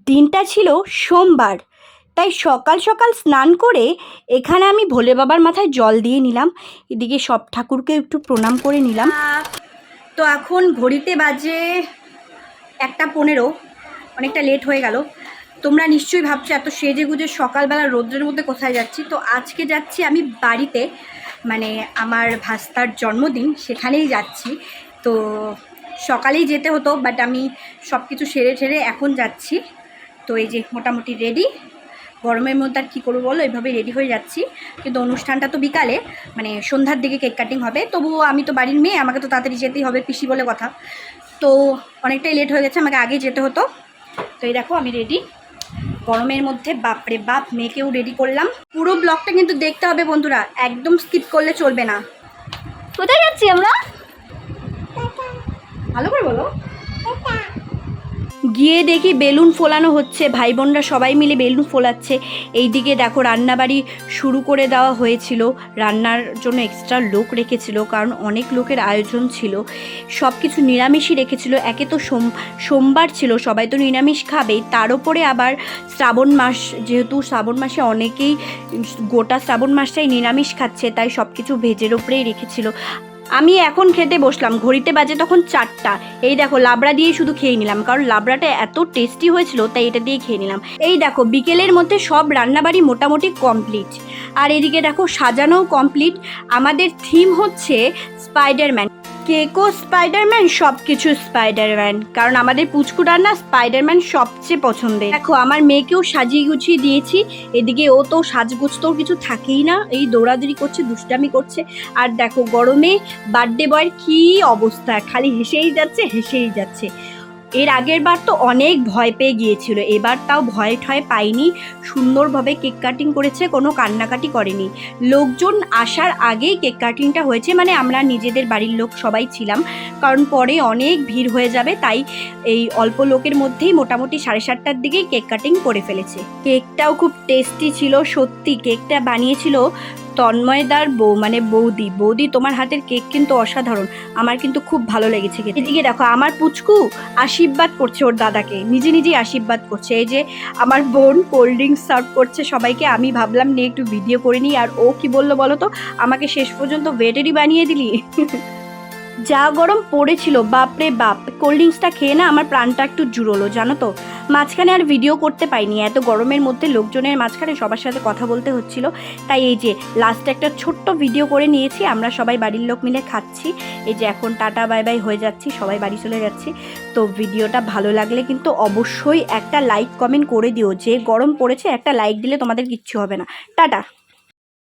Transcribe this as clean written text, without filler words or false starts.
দিনটা ছিল সোমবার, তাই সকাল সকাল স্নান করে এখানে আমি ভোলে বাবার মাথায় জল দিয়ে নিলাম। এদিকে সব ঠাকুরকে একটু প্রণাম করে নিলাম। তো এখন ঘড়িতে বাজে 1:15, অনেকটা লেট হয়ে গেল। তোমরা নিশ্চয়ই ভাবছো এত সেজে গুজে সকালবেলা রোদ্রের মধ্যে কোথায় যাচ্ছি। তো আজকে যাচ্ছি আমি বাড়িতে, মানে আমার ভাস্তার জন্মদিন, সেখানেই যাচ্ছি। তো সকালেই যেতে হতো, বাট আমি সব কিছু সেরে এখন যাচ্ছি। তো এই যে মোটামুটি রেডি। গরমের মধ্যে আর কী করবো বলো, এইভাবে রেডি হয়ে যাচ্ছি। কিন্তু অনুষ্ঠানটা তো বিকালে, মানে সন্ধ্যার দিকে কেক কাটিং হবে। তবুও আমি তো বাড়ির মেয়ে, আমাকে তো তাড়াতাড়ি যেতেই হবে, পিসি বলে কথা। তো অনেকটাই লেট হয়ে গেছে, আমাকে আগে যেতে হতো। তো এই দেখো আমি রেডি গরমের মধ্যে। বাপরে বাপ, মেয়েকেও রেডি করলাম। পুরো ব্লগটা কিন্তু দেখতে হবে বন্ধুরা, একদম স্কিপ করলে চলবে না। কোথায় যাচ্ছি আমরা? ভালো করে বলো। গিয়ে দেখি বেলুন ফোলানো হচ্ছে, ভাই বোনরা সবাই মিলে বেলুন ফোলাচ্ছে। এইদিকে দেখো রান্নাবাড়ি শুরু করে দেওয়া হয়েছিল, রান্নার জন্য এক্সট্রা লোক রেখেছিল, কারণ অনেক লোকের আয়োজন ছিল। সব কিছু নিরামিষই রেখেছিল। একে তো সোমবার ছিল, সবাই তো নিরামিষ খাবেই, তার উপরে আবার শ্রাবণ মাস, যেহেতু শ্রাবণ মাসে অনেকেই গোটা শ্রাবণ মাসটাই নিরামিষ খাচ্ছে, তাই সব কিছু ভেজের ওপরেই রেখেছিল। আমি এখন খেতে বসলাম, ঘড়িতে বাজে তখন 4টা। এই দেখো লাবড়া দিয়ে শুধু খেয়ে নিলাম, কারণ লাবড়াটা এত টেস্টি হয়েছিল, তাই এটা দিয়ে খেয়ে নিলাম। এই দেখো বিকেলের মধ্যে সব রান্নাবাড়ি মোটামুটি কমপ্লিট। আর এদিকে দেখো সাজানোও কমপ্লিট। আমাদের থিম হচ্ছে স্পাইডারম্যান। কেকও স্পাইডারম্যান, সব কিছু স্পাইডারম্যান, কারণ আমাদের পুচকু রান্না স্পাইডারম্যান সবচেয়ে পছন্দের। দেখো আমার মেয়েকেও সাজিয়ে গুছিয়ে দিয়েছি। এদিকে ও তো সাজগোজ তো কিছু থাকেই না, এই দৌড়াদৌড়ি করছে, দুষ্টামি করছে। আর দেখো গরমে বার্থডে বয়ের কী অবস্থা, খালি হেসেই যাচ্ছে। এর আগের বার তো অনেক ভয় পেয়ে গিয়েছিল, এবার তাও ভয় ঠয় পাইনি, সুন্দরভাবে কেক কাটিং করেছে, কোনো কান্নাকাটি করেনি। লোকজন আসার আগেই কেক কাটিংটা হয়েছে, মানে আমরা নিজেদের বাড়ির লোক সবাই ছিলাম, কারণ পরে অনেক ভিড় হয়ে যাবে, তাই এই অল্প লোকের মধ্যেই মোটামুটি 7:30টার দিকেই কেক কাটিং করে ফেলেছে। কেকটাও খুব টেস্টি ছিল সত্যি। কেকটা বানিয়েছিল তন্ময়দার বউ, মানে বৌদি তোমার হাতের কেক কিন্তু অসাধারণ, আমার কিন্তু খুব ভালো লেগেছে। এদিকে দেখো আমার পুচকু আশীর্বাদ করছে ওর দাদাকে, নিজেই আশীর্বাদ করছে। এই যে আমার বোন কোল্ড ড্রিঙ্কস সার্ভ করছে সবাইকে, আমি ভাবলাম নিয়ে একটু ভিডিও করে নিই। আর ও কি বললো বলো তো, আমাকে শেষ পর্যন্ত ওয়েটারই বানিয়ে দিলি। যা গরম পড়েছিল বাপরে বাপ, কোল্ড ড্রিঙ্কসটা খেয়ে না আমার প্রাণটা একটু জুড়োলো জানো তো। মাঝখানে আর ভিডিও করতে পাইনি, এত গরমের মধ্যে লোকজনের মাঝখানে সবার সাথে কথা বলতে হচ্ছিল, তাই এই যে লাস্টে একটা ছোট্ট ভিডিও করে নিয়েছি। আমরা সবাই বাড়ির লোক মিলে খাচ্ছি। এই যে এখন টাটা বাই বাই হয়ে যাচ্ছি, সবাই বাড়ি চলে যাচ্ছি। তো ভিডিওটা ভালো লাগলে কিন্তু অবশ্যই একটা লাইক কমেন্ট করে দিও। যে গরম পড়েছে একটা লাইক দিলে তোমাদের কিচ্ছু হবে না। টাটা।